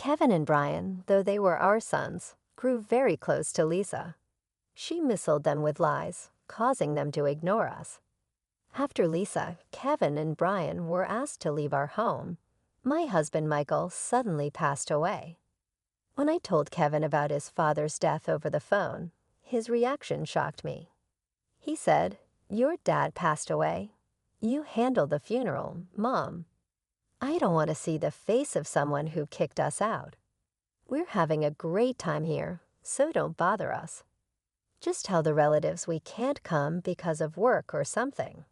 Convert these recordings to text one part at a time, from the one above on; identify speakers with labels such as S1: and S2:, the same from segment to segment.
S1: Kevin and Brian, though they were our sons, grew very close to Lisa. She misled them with lies, causing them to ignore us. After Lisa, Kevin, and Brian were asked to leave our home, my husband Michael suddenly passed away. When I told Kevin about his father's death over the phone, his reaction shocked me. He said, "Your dad passed away. You handled the funeral, Mom. I don't want to see the face of someone who kicked us out. We're having a great time here, so don't bother us. Just tell the relatives we can't come because of work or something."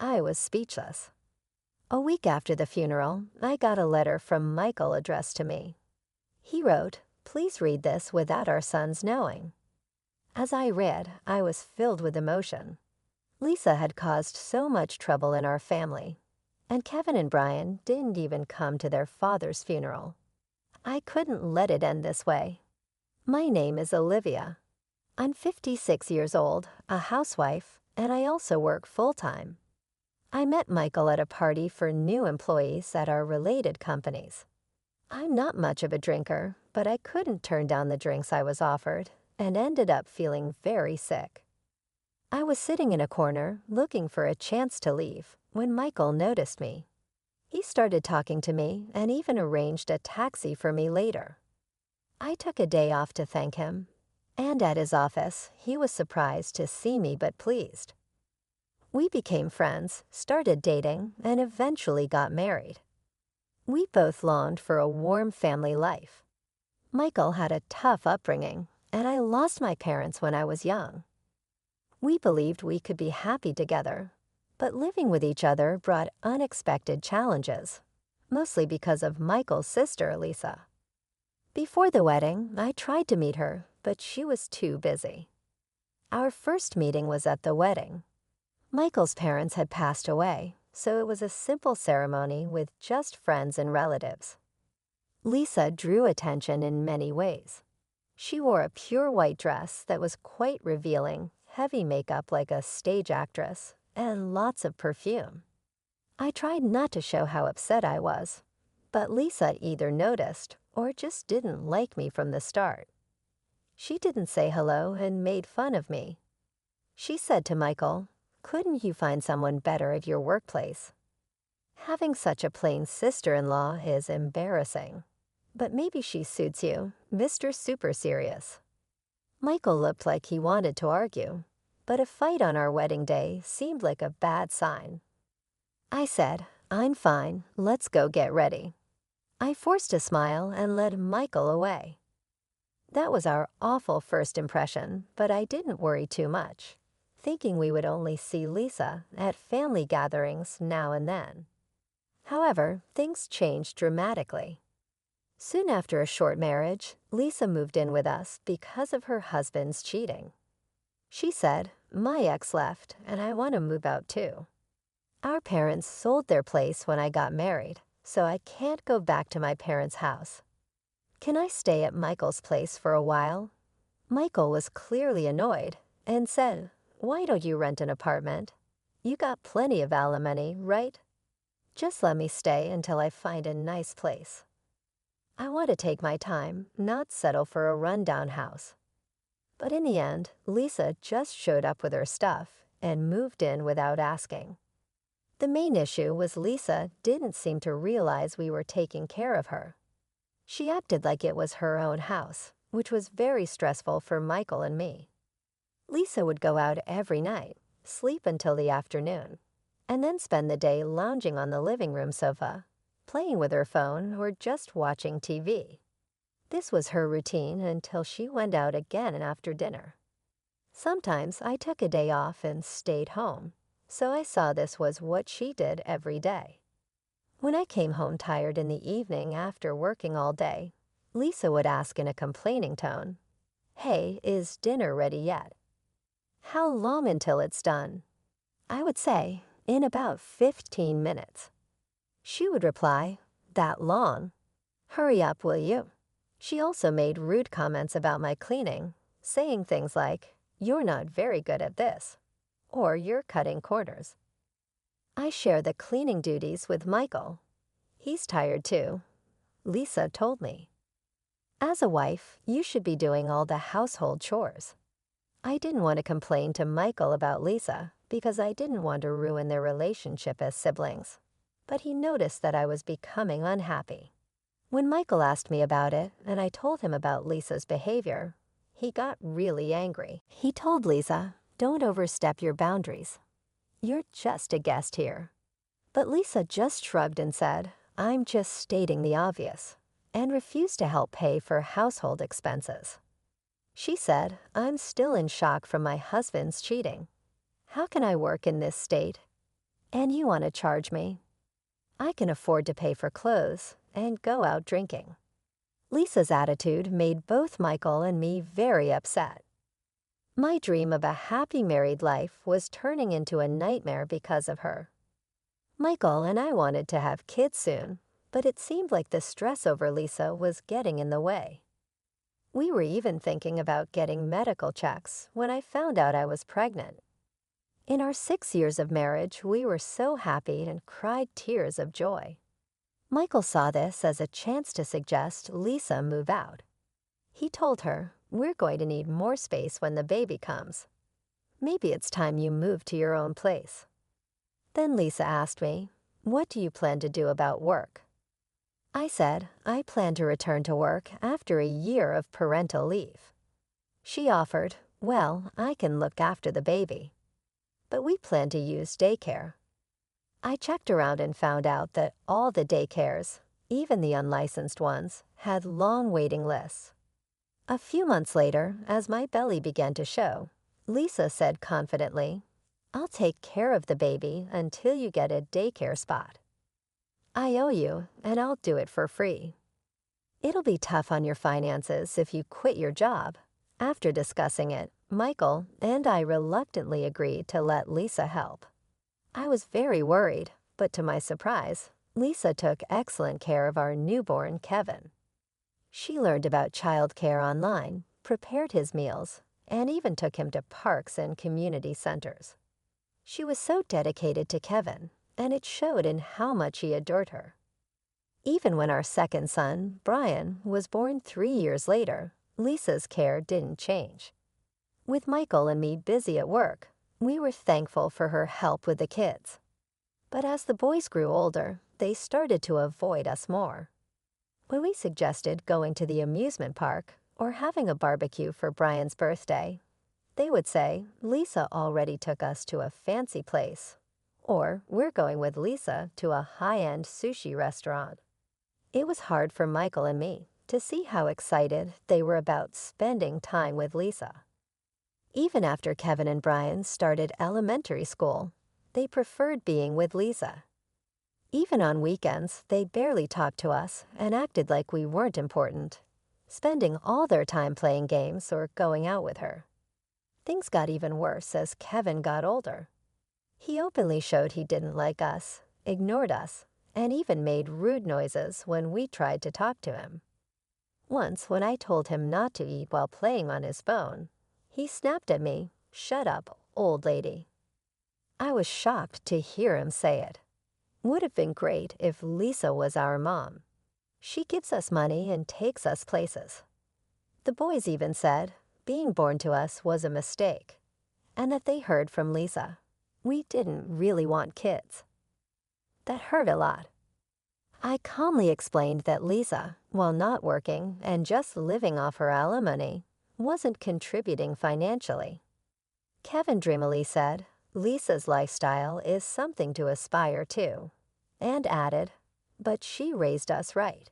S1: I was speechless. A week after the funeral, I got a letter from Michael addressed to me. He wrote, "Please read this without our sons knowing." As I read, I was filled with emotion. Lisa had caused so much trouble in our family, and Kevin and Brian didn't even come to their father's funeral. I couldn't let it end this way. My name is Olivia. I'm 56 years old, a housewife, and I also work full-time. I met Michael at a party for new employees at our related companies. I'm not much of a drinker, but I couldn't turn down the drinks I was offered and ended up feeling very sick. I was sitting in a corner looking for a chance to leave when Michael noticed me. He started talking to me and even arranged a taxi for me later. I took a day off to thank him, and at his office, he was surprised to see me but pleased. We became friends, started dating, and eventually got married. We both longed for a warm family life. Michael had a tough upbringing, and I lost my parents when I was young. We believed we could be happy together, but living with each other brought unexpected challenges, mostly because of Michael's sister, Lisa. Before the wedding, I tried to meet her, but she was too busy. Our first meeting was at the wedding. Michael's parents had passed away, so it was a simple ceremony with just friends and relatives. Lisa drew attention in many ways. She wore a pure white dress that was quite revealing, heavy makeup like a stage actress, and lots of perfume. I tried not to show how upset I was, but Lisa either noticed or just didn't like me from the start. She didn't say hello and made fun of me. She said to Michael, "Couldn't you find someone better at your workplace? Having such a plain sister-in-law is embarrassing, but maybe she suits you, Mr. Super Serious." Michael looked like he wanted to argue, but a fight on our wedding day seemed like a bad sign. I said, "I'm fine, let's go get ready." I forced a smile and led Michael away. That was our awful first impression, but I didn't worry too much, thinking we would only see Lisa at family gatherings now and then. However, things changed dramatically. Soon after a short marriage, Lisa moved in with us because of her husband's cheating. She said, "My ex left, and I want to move out too." Our parents sold their place when I got married, so I can't go back to my parents' house. Can I stay at Michael's place for a while? Michael was clearly annoyed and said, "Why don't you rent an apartment? You got plenty of alimony, right? Just let me stay until I find a nice place." I want to take my time, not settle for a rundown house. But in the end, Lisa just showed up with her stuff and moved in without asking. The main issue was Lisa didn't seem to realize we were taking care of her. She acted like it was her own house, which was very stressful for Michael and me. Lisa would go out every night, sleep until the afternoon, and then spend the day lounging on the living room sofa, playing with her phone or just watching TV. This was her routine until she went out again after dinner. Sometimes I took a day off and stayed home, so I saw this was what she did every day. When I came home tired in the evening after working all day, Lisa would ask in a complaining tone, "Hey, is dinner ready yet?" "How long until it's done?" I would say, "In about 15 minutes." She would reply, "That long? Hurry up, will you?" She also made rude comments about my cleaning, saying things like, "You're not very good at this," or "You're cutting corners." I share the cleaning duties with Michael. He's tired too. Lisa told me. As a wife, you should be doing all the household chores. I didn't want to complain to Michael about Lisa because I didn't want to ruin their relationship as siblings. But he noticed that I was becoming unhappy. When Michael asked me about it and I told him about Lisa's behavior, he got really angry. He told Lisa, "Don't overstep your boundaries. You're just a guest here." But Lisa just shrugged and said, "I'm just stating the obvious," and refused to help pay for household expenses. She said, "I'm still in shock from my husband's cheating. How can I work in this state? And you want to charge me? I can afford to pay for clothes and go out drinking." Lisa's attitude made both Michael and me very upset. My dream of a happy married life was turning into a nightmare because of her. Michael and I wanted to have kids soon, but it seemed like the stress over Lisa was getting in the way. We were even thinking about getting medical checks when I found out I was pregnant. In our 6 years of marriage, we were so happy and cried tears of joy. Michael saw this as a chance to suggest Lisa move out. He told her, "We're going to need more space when the baby comes. Maybe it's time you move to your own place." Then Lisa asked me, "What do you plan to do about work?" I said, "I plan to return to work after a year of parental leave." She offered, "Well, I can look after the baby." But we plan to use daycare. I checked around and found out that all the daycares, even the unlicensed ones, had long waiting lists. A few months later, as my belly began to show, Lisa said confidently, "I'll take care of the baby until you get a daycare spot. I owe you, and I'll do it for free. It'll be tough on your finances if you quit your job." After discussing it, Michael and I reluctantly agreed to let Lisa help. I was very worried, but to my surprise, Lisa took excellent care of our newborn Kevin. She learned about childcare online, prepared his meals, and even took him to parks and community centers. She was so dedicated to Kevin, and it showed in how much he adored her. Even when our second son, Brian, was born 3 years later, Lisa's care didn't change. With Michael and me busy at work, we were thankful for her help with the kids. But as the boys grew older, they started to avoid us more. When we suggested going to the amusement park or having a barbecue for Brian's birthday, they would say, "Lisa already took us to a fancy place," or "We're going with Lisa to a high-end sushi restaurant." It was hard for Michael and me to see how excited they were about spending time with Lisa. Even after Kevin and Brian started elementary school, they preferred being with Lisa. Even on weekends, they barely talked to us and acted like we weren't important, spending all their time playing games or going out with her. Things got even worse as Kevin got older. He openly showed he didn't like us, ignored us, and even made rude noises when we tried to talk to him. Once, when I told him not to eat while playing on his phone, he snapped at me, "Shut up, old lady." I was shocked to hear him say it. Would have been great if Lisa was our mom. She gives us money and takes us places. The boys even said being born to us was a mistake, and that they heard from Lisa we didn't really want kids. That hurt a lot. I calmly explained that Lisa, while not working and just living off her alimony, wasn't contributing financially. Kevin dreamily said, "Lisa's lifestyle is something to aspire to," and added, "But she raised us right.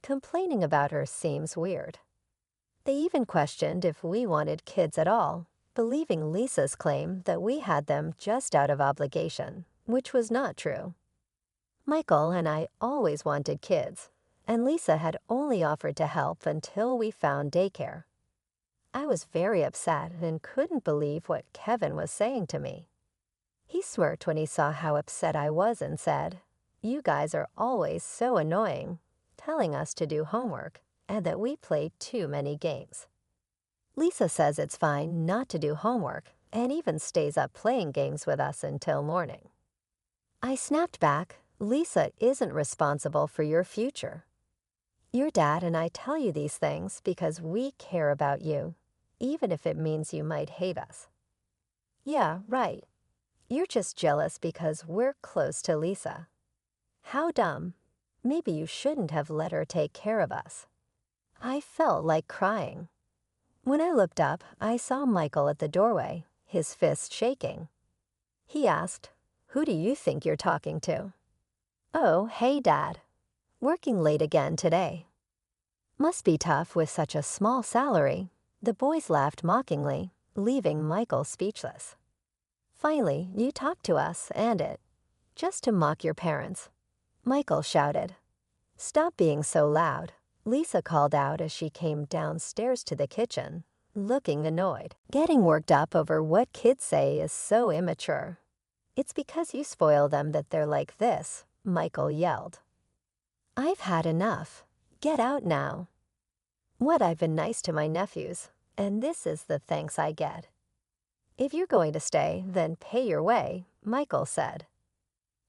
S1: Complaining about her seems weird." They even questioned if we wanted kids at all, believing Lisa's claim that we had them just out of obligation, which was not true. Michael and I always wanted kids, and Lisa had only offered to help until we found daycare. I was very upset and couldn't believe what Kevin was saying to me. He smirked when he saw how upset I was and said, "You guys are always so annoying, telling us to do homework and that we play too many games." Lisa says it's fine not to do homework and even stays up playing games with us until morning. I snapped back, "Lisa isn't responsible for your future." Your dad and I tell you these things because we care about you, even if it means you might hate us. Yeah, right. You're just jealous because we're close to Lisa. How dumb. Maybe you shouldn't have let her take care of us. I felt like crying. When I looked up, I saw Michael at the doorway, his fist shaking. He asked, "Who do you think you're talking to?" "Oh, hey, Dad. Working late again today." Must be tough with such a small salary. The boys laughed mockingly, leaving Michael speechless. "Finally, you talked to us and it. Just to mock your parents," Michael shouted. "Stop being so loud," Lisa called out as she came downstairs to the kitchen, looking annoyed. "Getting worked up over what kids say is so immature." "It's because you spoil them that they're like this," Michael yelled. "I've had enough. Get out now." "What, I've been nice to my nephews, and this is the thanks I get." "If you're going to stay, then pay your way," Michael said.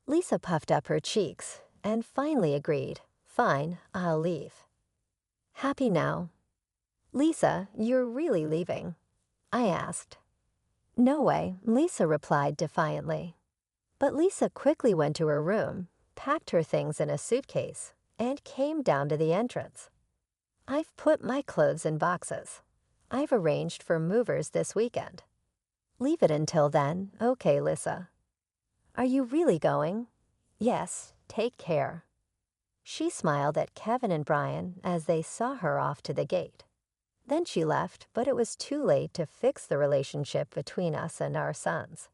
S1: Lisa puffed up her cheeks and finally agreed. "Fine, I'll leave." "Happy now?" "Lisa, you're really leaving?" I asked. "No way," Lisa replied defiantly. But Lisa quickly went to her room, packed her things in a suitcase, and came down to the entrance. "I've put my clothes in boxes. I've arranged for movers this weekend." "Leave it until then, okay, Lisa." "Are you really going?" "Yes, take care." She smiled at Kevin and Brian as they saw her off to the gate. Then she left, but it was too late to fix the relationship between us and our sons.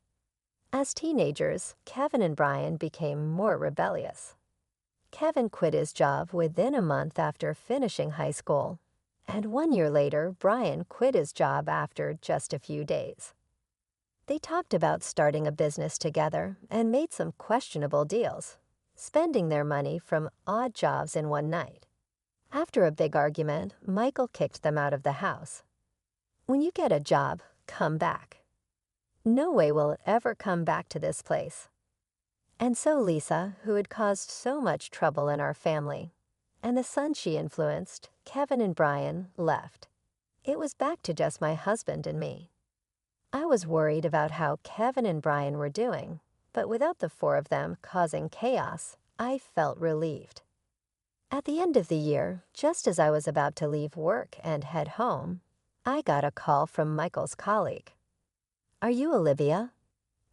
S1: As teenagers, Kevin and Brian became more rebellious. Kevin quit his job within a month after finishing high school, and 1 year later, Brian quit his job after just a few days. They talked about starting a business together and made some questionable deals, spending their money from odd jobs in one night. After a big argument, Michael kicked them out of the house. "When you get a job, come back." "No way will it ever come back to this place." And so Lisa, who had caused so much trouble in our family, and the sons she influenced, Kevin and Brian, left. It was back to just my husband and me. I was worried about how Kevin and Brian were doing, but without the four of them causing chaos, I felt relieved. At the end of the year, just as I was about to leave work and head home, I got a call from Michael's colleague. "Are you Olivia?"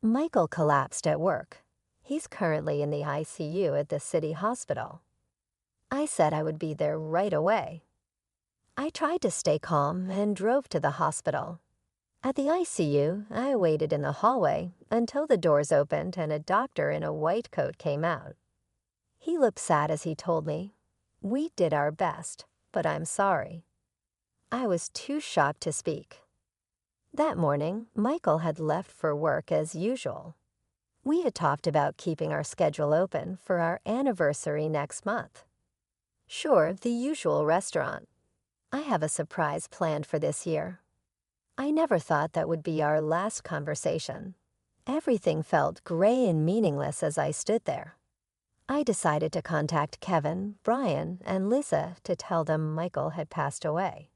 S1: Michael collapsed at work. He's currently in the ICU at the city hospital. I said I would be there right away. I tried to stay calm and drove to the hospital. At the ICU, I waited in the hallway until the doors opened and a doctor in a white coat came out. He looked sad as he told me, "We did our best, but I'm sorry." I was too shocked to speak. That morning, Michael had left for work as usual. We had talked about keeping our schedule open for our anniversary next month. Sure, the usual restaurant. I have a surprise planned for this year. I never thought that would be our last conversation. Everything felt gray and meaningless as I stood there. I decided to contact Kevin, Brian, and Lisa to tell them Michael had passed away.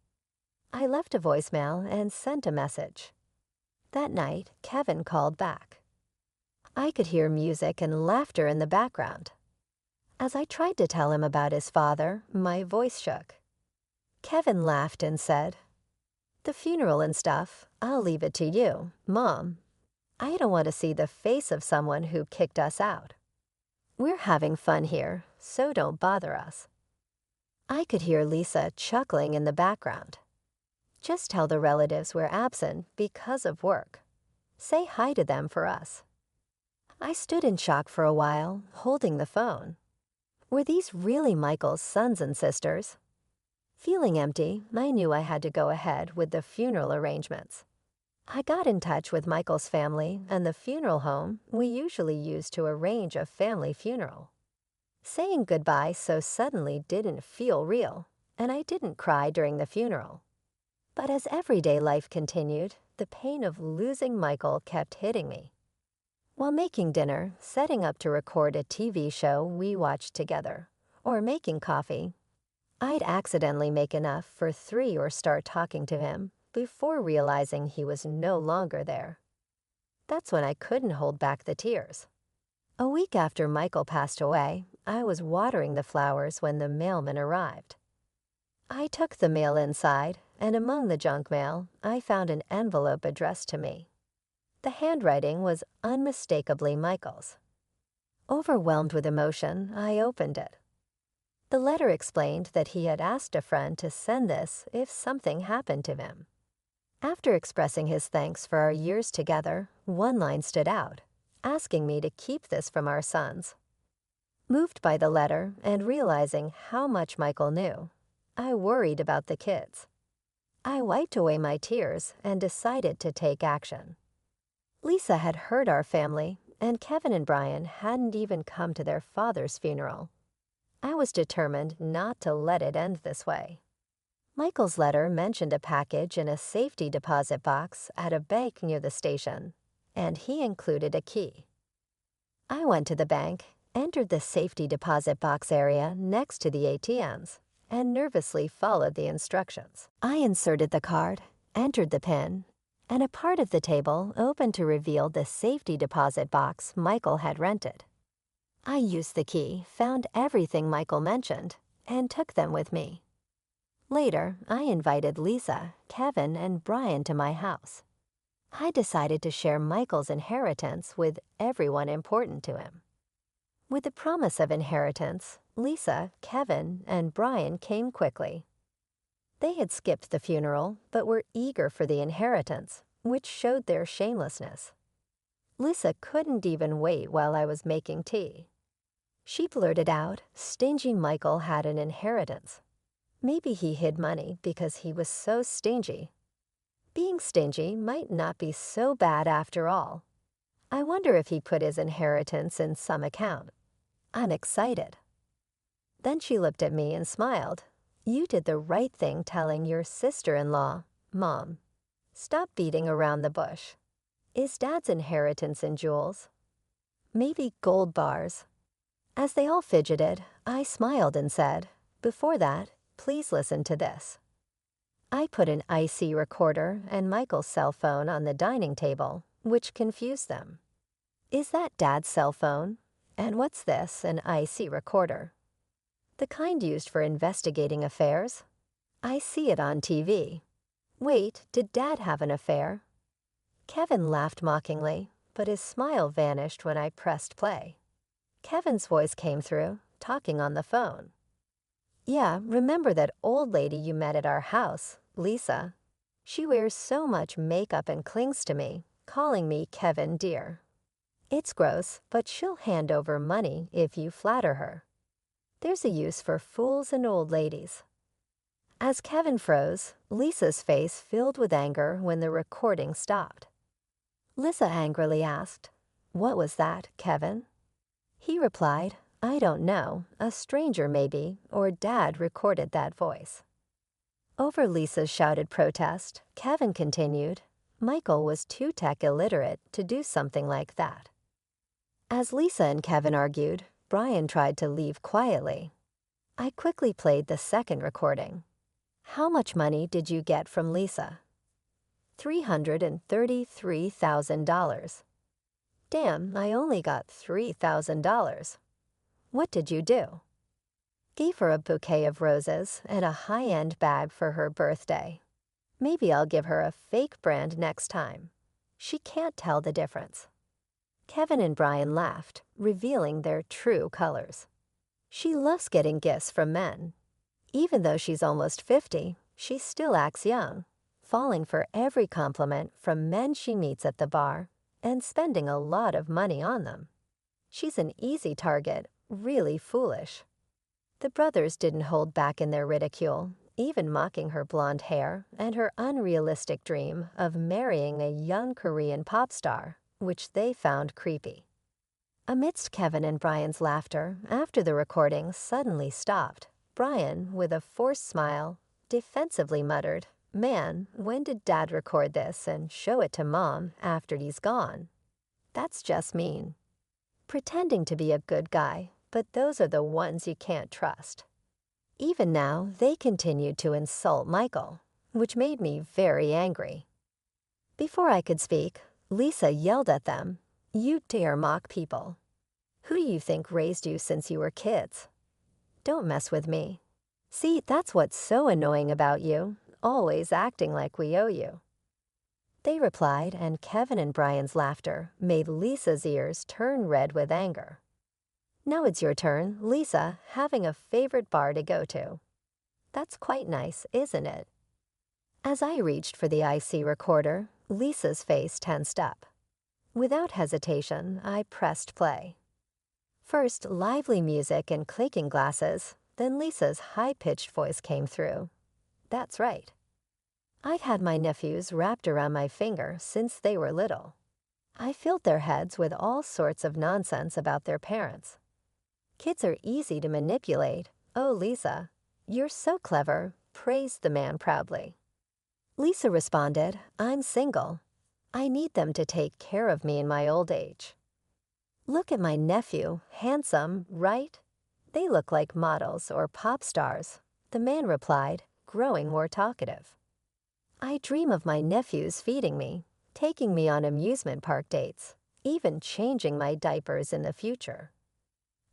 S1: I left a voicemail and sent a message. That night, Kevin called back. I could hear music and laughter in the background. As I tried to tell him about his father, my voice shook. Kevin laughed and said, "The funeral and stuff, I'll leave it to you, Mom. I don't want to see the face of someone who kicked us out. We're having fun here, so don't bother us." I could hear Lisa chuckling in the background. "Just tell the relatives we're absent because of work. Say hi to them for us." I stood in shock for a while, holding the phone. Were these really Michael's sons and sisters? Feeling empty, I knew I had to go ahead with the funeral arrangements. I got in touch with Michael's family and the funeral home we usually use to arrange a family funeral. Saying goodbye so suddenly didn't feel real, and I didn't cry during the funeral. But as everyday life continued, the pain of losing Michael kept hitting me. While making dinner, setting up to record a TV show we watched together, or making coffee, I'd accidentally make enough for 3 or start talking to him before realizing he was no longer there. That's when I couldn't hold back the tears. A week after Michael passed away, I was watering the flowers when the mailman arrived. I took the mail inside, and among the junk mail, I found an envelope addressed to me. The handwriting was unmistakably Michael's. Overwhelmed with emotion, I opened it. The letter explained that he had asked a friend to send this if something happened to him. After expressing his thanks for our years together, one line stood out, asking me to keep this from our sons. Moved by the letter and realizing how much Michael knew, I worried about the kids. I wiped away my tears and decided to take action. Lisa had hurt our family, and Kevin and Brian hadn't even come to their father's funeral. I was determined not to let it end this way. Michael's letter mentioned a package in a safety deposit box at a bank near the station, and he included a key. I went to the bank, entered the safety deposit box area next to the ATMs, and nervously followed the instructions. I inserted the card, entered the PIN, and a part of the table opened to reveal the safety deposit box Michael had rented. I used the key, found everything Michael mentioned, and took them with me. Later, I invited Lisa, Kevin, and Brian to my house. I decided to share Michael's inheritance with everyone important to him. With the promise of inheritance, Lisa, Kevin, and Brian came quickly. They had skipped the funeral, but were eager for the inheritance, which showed their shamelessness. Lisa couldn't even wait while I was making tea. She blurted out, stingy Michael had an inheritance. Maybe he hid money because he was so stingy. Being stingy might not be so bad after all. I wonder if he put his inheritance in some account. I'm excited. Then she looked at me and smiled. You did the right thing telling your sister-in-law, Mom. Stop beating around the bush. Is Dad's inheritance in jewels? Maybe gold bars. As they all fidgeted, I smiled and said, before that, please listen to this. I put an IC recorder and Michael's cell phone on the dining table, which confused them. Is that Dad's cell phone? And what's this, an IC recorder? The kind used for investigating affairs? I see it on TV. Wait, did Dad have an affair? Kevin laughed mockingly, but his smile vanished when I pressed play. Kevin's voice came through, talking on the phone. Yeah, remember that old lady you met at our house, Lisa? She wears so much makeup and clings to me, calling me Kevin dear. It's gross, but she'll hand over money if you flatter her. There's a use for fools and old ladies. As Kevin froze, Lisa's face filled with anger when the recording stopped. Lisa angrily asked, "What was that, Kevin?" He replied, "I don't know, a stranger maybe, or Dad recorded that voice." Over Lisa's shouted protest, Kevin continued, Michael was too tech illiterate to do something like that. As Lisa and Kevin argued, Brian tried to leave quietly. I quickly played the second recording. How much money did you get from Lisa? $333,000. Damn, I only got $3,000. What did you do? Gave her a bouquet of roses and a high-end bag for her birthday. Maybe I'll give her a fake brand next time. She can't tell the difference. Kevin and Brian laughed, revealing their true colors. She loves getting gifts from men. Even though she's almost 50, she still acts young, falling for every compliment from men she meets at the bar and spending a lot of money on them. She's an easy target, really foolish. The brothers didn't hold back in their ridicule, even mocking her blonde hair and her unrealistic dream of marrying a young Korean pop star, which they found creepy. Amidst Kevin and Brian's laughter, after the recording suddenly stopped, Brian, with a forced smile, defensively muttered, "Man, when did Dad record this and show it to Mom after he's gone? That's just mean." Pretending to be a good guy, but those are the ones you can't trust. Even now, they continued to insult Michael, which made me very angry. Before I could speak, Lisa yelled at them, "You dare mock people. Who do you think raised you since you were kids? Don't mess with me. See, that's what's so annoying about you, always acting like we owe you." They replied, and Kevin and Brian's laughter made Lisa's ears turn red with anger. "Now it's your turn, Lisa, having a favorite bar to go to. That's quite nice, isn't it?" As I reached for the IC recorder, Lisa's face tensed up. Without hesitation, I pressed play. First, lively music and clinking glasses, then Lisa's high-pitched voice came through. That's right. I'd had my nephews wrapped around my finger since they were little. I filled their heads with all sorts of nonsense about their parents. "Kids are easy to manipulate. Oh, Lisa, you're so clever," praised the man proudly. Lisa responded, "I'm single. I need them to take care of me in my old age." "Look at my nephew, handsome, right? They look like models or pop stars," the man replied, growing more talkative. "I dream of my nephews feeding me, taking me on amusement park dates, even changing my diapers in the future."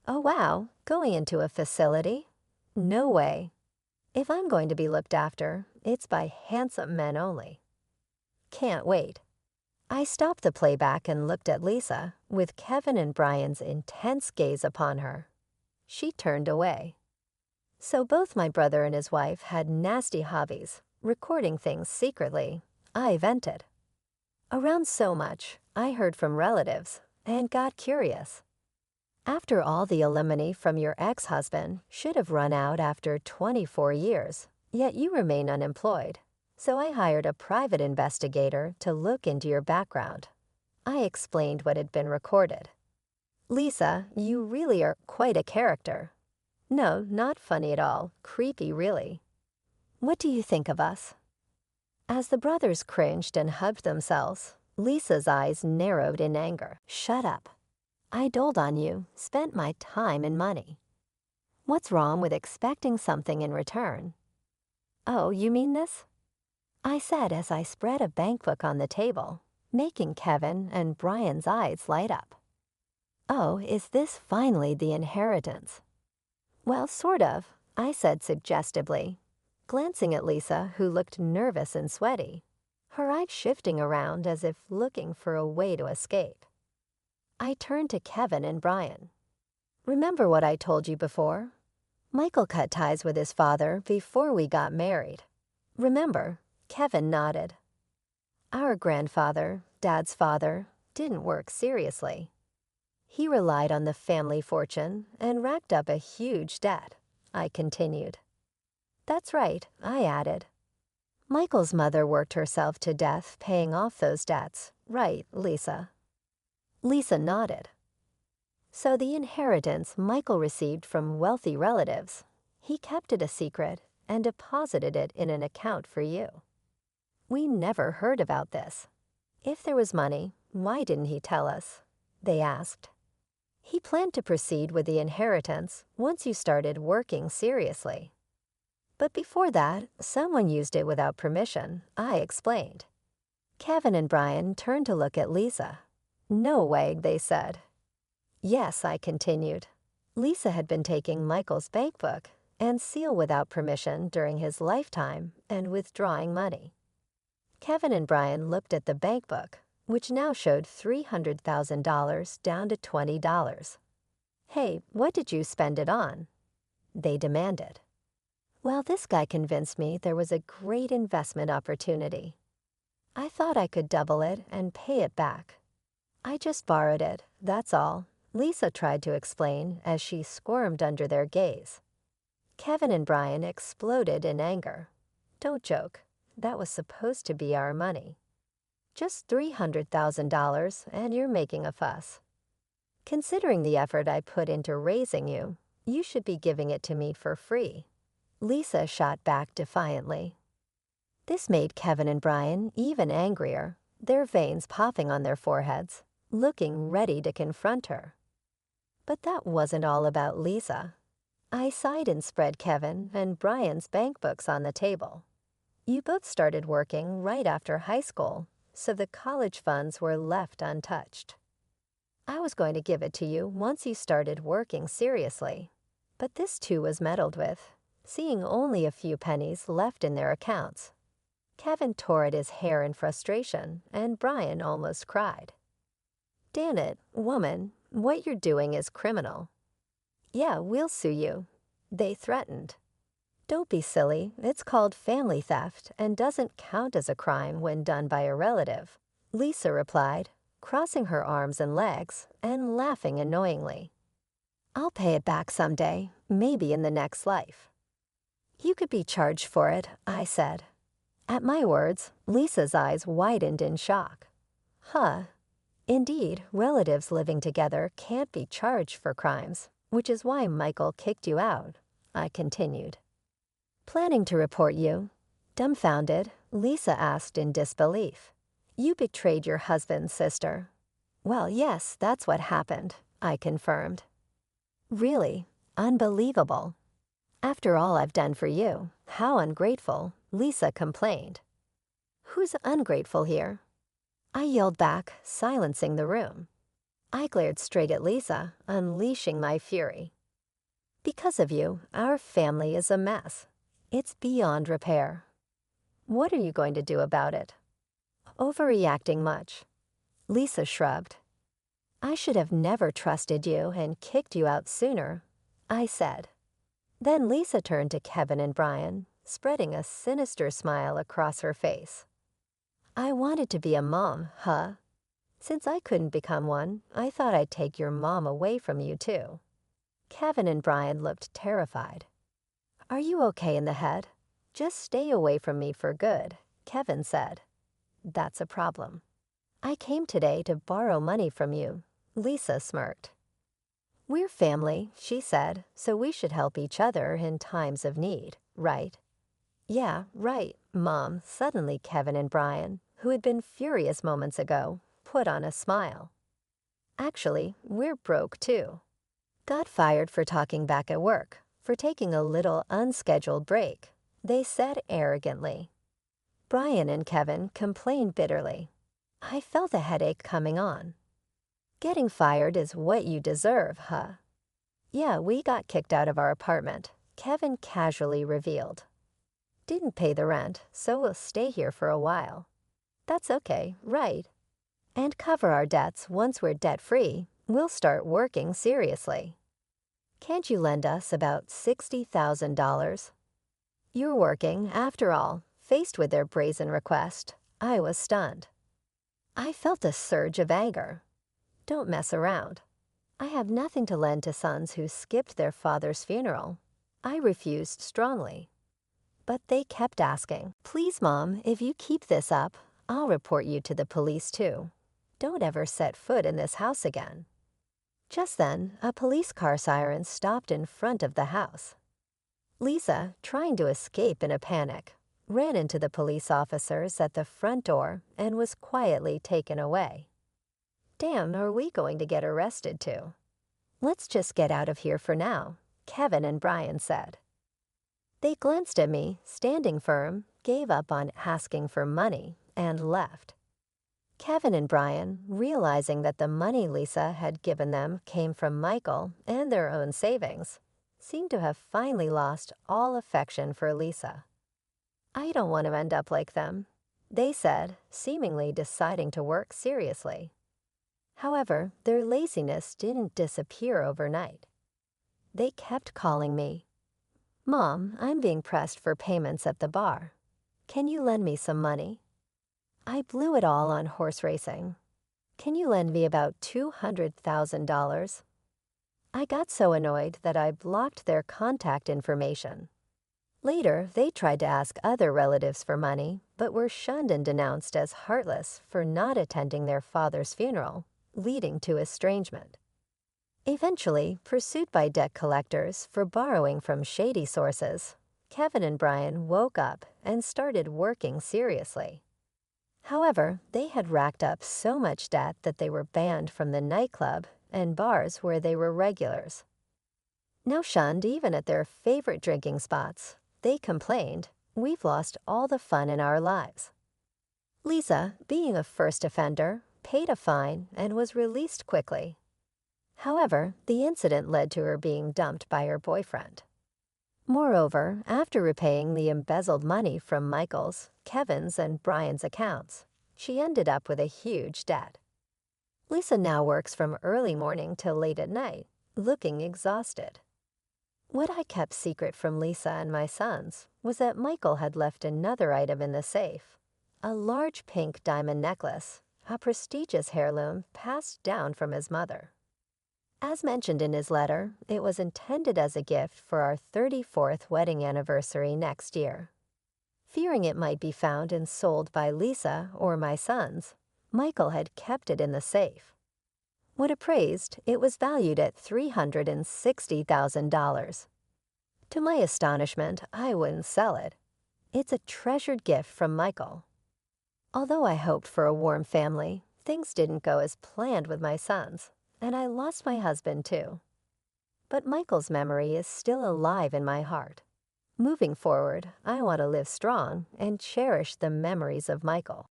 S1: "Oh wow, going into a facility? No way. If I'm going to be looked after, it's by handsome men only." "Can't wait." I stopped the playback and looked at Lisa, with Kevin and Brian's intense gaze upon her. She turned away. So both my brother and his wife had nasty hobbies, recording things secretly. I vented. Around so much, I heard from relatives and got curious. After all, the alimony from your ex-husband should have run out after 24 years, yet you remain unemployed. So I hired a private investigator to look into your background. I explained what had been recorded. "Lisa, you really are quite a character." "No, not funny at all. Creepy, really." "What do you think of us?" As the brothers cringed and hugged themselves, Lisa's eyes narrowed in anger. "Shut up. I doled on you, spent my time and money. What's wrong with expecting something in return?" "Oh, you mean this?" I said as I spread a bankbook on the table, making Kevin and Brian's eyes light up. "Oh, is this finally the inheritance?" "Well, sort of," I said suggestively, glancing at Lisa, who looked nervous and sweaty, her eyes shifting around as if looking for a way to escape. I turned to Kevin and Brian. "Remember what I told you before? Michael cut ties with his father before we got married. Remember?" Kevin nodded. "Our grandfather, Dad's father, didn't work seriously. He relied on the family fortune and racked up a huge debt," I continued. "That's right," I added. "Michael's mother worked herself to death paying off those debts, right, Lisa?" Lisa nodded. "So the inheritance Michael received from wealthy relatives, he kept it a secret and deposited it in an account for you. We never heard about this. If there was money, why didn't he tell us?" they asked. "He planned to proceed with the inheritance once you started working seriously. But before that, someone used it without permission," I explained. Kevin and Brian turned to look at Lisa. "No way," they said. "Yes," I continued. "Lisa had been taking Michael's bankbook and seal without permission during his lifetime and withdrawing money." Kevin and Brian looked at the bankbook, which now showed $300,000 down to $20. "Hey, what did you spend it on?" they demanded. "Well, this guy convinced me there was a great investment opportunity. I thought I could double it and pay it back. I just borrowed it, that's all," Lisa tried to explain as she squirmed under their gaze. Kevin and Brian exploded in anger. "Don't joke. That was supposed to be our money. Just $300,000 and you're making a fuss. Considering the effort I put into raising you, you should be giving it to me for free," Lisa shot back defiantly. This made Kevin and Brian even angrier, their veins popping on their foreheads, looking ready to confront her. But that wasn't all about Lisa. I sighed and spread Kevin and Brian's bank books on the table. You both started working right after high school, so the college funds were left untouched. I was going to give it to you once you started working seriously, but this too was meddled with, seeing only a few pennies left in their accounts. Kevin tore at his hair in frustration, and Brian almost cried. "Damn it, woman, what you're doing is criminal." "Yeah, we'll sue you," they threatened. "Don't be silly, it's called family theft and doesn't count as a crime when done by a relative," Lisa replied, crossing her arms and legs and laughing annoyingly. "I'll pay it back someday, maybe in the next life." "You could be charged for it," I said. At my words, Lisa's eyes widened in shock. "Huh. Indeed, relatives living together can't be charged for crimes, which is why Michael kicked you out," I continued. "Planning to report you?" Dumbfounded, Lisa asked in disbelief. "You betrayed your husband's sister." "Well, yes, that's what happened," I confirmed. "Really? Unbelievable. After all I've done for you, how ungrateful," Lisa complained. "Who's ungrateful here?" I yelled back, silencing the room. I glared straight at Lisa, unleashing my fury. "Because of you, our family is a mess. It's beyond repair. What are you going to do about it?" "Overreacting much." Lisa shrugged. "I should have never trusted you and kicked you out sooner," I said. Then Lisa turned to Kevin and Brian, spreading a sinister smile across her face. "I wanted to be a mom, huh? Since I couldn't become one, I thought I'd take your mom away from you too." Kevin and Brian looked terrified. "Are you okay in the head? Just stay away from me for good," Kevin said. "That's a problem." "I came today to borrow money from you," Lisa smirked. "We're family," she said, "so we should help each other in times of need, right?" "Yeah, right, Mom." Suddenly Kevin and Brian, who had been furious moments ago, put on a smile. "Actually, we're broke too. Got fired for talking back at work, for taking a little unscheduled break," they said arrogantly. Brian and Kevin complained bitterly. I felt a headache coming on. "Getting fired is what you deserve, huh?" "Yeah, we got kicked out of our apartment," Kevin casually revealed. "Didn't pay the rent, so we'll stay here for a while." "That's okay, right? And cover our debts once we're debt-free. We'll start working seriously. Can't you lend us about $60,000? "You're working, after all." Faced with their brazen request, I was stunned. I felt a surge of anger. Don't mess around. I have nothing to lend to sons who skipped their father's funeral. I refused strongly. But they kept asking, "Please, Mom, if you keep this up, I'll report you to the police too. Don't ever set foot in this house again." Just then, a police car siren stopped in front of the house. Lisa, trying to escape in a panic, ran into the police officers at the front door and was quietly taken away. "Damn, are we going to get arrested too?" "Let's just get out of here for now," Kevin and Brian said. They glanced at me, standing firm, gave up on asking for money, and left. Kevin and Brian, realizing that the money Lisa had given them came from Michael and their own savings, seemed to have finally lost all affection for Lisa. "I don't want to end up like them," they said, seemingly deciding to work seriously. However, their laziness didn't disappear overnight. They kept calling me. "Mom, I'm being pressed for payments at the bar. Can you lend me some money?" "I blew it all on horse racing. Can you lend me about $200,000? I got so annoyed that I blocked their contact information. Later, they tried to ask other relatives for money, but were shunned and denounced as heartless for not attending their father's funeral, leading to estrangement. Eventually, pursued by debt collectors for borrowing from shady sources, Kevin and Brian woke up and started working seriously. However, they had racked up so much debt that they were banned from the nightclub and bars where they were regulars. Now shunned even at their favorite drinking spots, they complained, "We've lost all the fun in our lives." Lisa, being a first offender, paid a fine and was released quickly. However, the incident led to her being dumped by her boyfriend. Moreover, after repaying the embezzled money from Michael's, Kevin's, and Brian's accounts, she ended up with a huge debt. Lisa now works from early morning till late at night, looking exhausted. What I kept secret from Lisa and my sons was that Michael had left another item in the safe, a large pink diamond necklace, a prestigious heirloom passed down from his mother. As mentioned in his letter, it was intended as a gift for our 34th wedding anniversary next year. Fearing it might be found and sold by Lisa or my sons, Michael had kept it in the safe. When appraised, it was valued at $360,000. To my astonishment, I wouldn't sell it. It's a treasured gift from Michael. Although I hoped for a warm family, things didn't go as planned with my sons, and I lost my husband too. But Michael's memory is still alive in my heart. Moving forward, I want to live strong and cherish the memories of Michael.